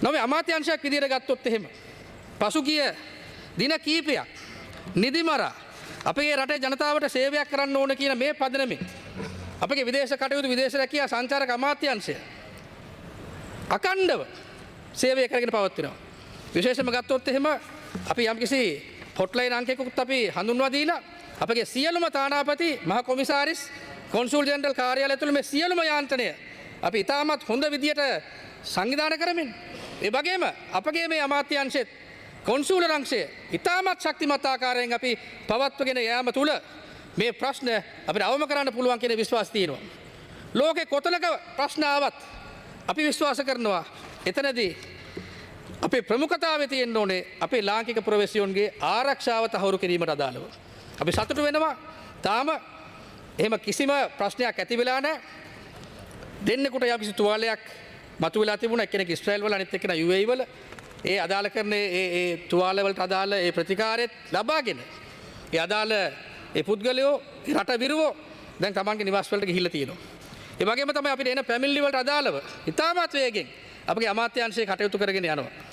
නොවේ අමාත්‍යංශයක් විදිහට ගත්තොත් එහෙම පසුගිය දින කීපයක් නිදිමරා අපේ රටේ ජනතාවට සේවයක් කරන්න ඕන කියන මේ පදනමෙන් අපගේ විදේශ කටයුතු විදේශ රැකියා සංචාරක අමාත්‍යාංශය අකණ්ඩව සේවය කරගෙන පවත්වනවා. විශේෂයෙන්ම ගත්තොත් එහෙම අපි යම්කිසි හොට්ලයින් අංකයකට අපි හඳුන්වා දීලා අපගේ සියලුම තානාපති මහ කොමිසාරිස් කොන්සුල් ජෙනරල් කාර්යාලය ඇතුළු මේ සියලුම යාන්ත්‍රණය අපි ඉතාමත් හොඳ විදියට සංවිධානය කරමින් ඒ වගේම අපගේ මේ අමාත්‍යාංශෙත් කොන්සූල රංශය ඉතාමත් ශක්තිමත් ආකාරයෙන් අපි පවත්වගෙන යාම තුළ මේ ප්‍රශ්න අපිට අවම කරන්න පුළුවන් කියන විශ්වාසය තියෙනවා. ලෝකේ කොතනක ප්‍රශ්න ආවත් අපි විශ්වාස කරනවා එතනදී අපේ ප්‍රමුඛතාවය තියෙන්න ඕනේ අපේ ලාංකික ප්‍රවේශියෝන්ගේ ආරක්ෂාව තහවුරු කිරීමට අදාළව. අපි සතුටු වෙනවා තාම එහෙම කිසිම ප්‍රශ්නයක් ඇති වෙලා නැහැ. දෙන්නෙකුට යම්කිසි තුවාලයක් මතුවලා තිබුණා. එක්කෙනෙක් ඊශ්‍රායල් වල අනිත් එක්කෙනා UAE වල. ඒ අදාළ කරන ඒ තුවාල වලට අදාළ ඒ ප්‍රතිකාරෙත් ලබාගෙන ඒ අදාළ ඒ පුද්ගලයෝ රට විරුවෝ දැන් තමන්ගේ නිවාස වලට ගිහිල්ලා තියෙනවා. ඒ වගේම තමයි අපිට එන පැමිණිලි වලට අදාළව ඉතාමත් වේගෙන් අපගේ අමාත්‍යාංශයේ කටයුතු කරගෙන යනවා.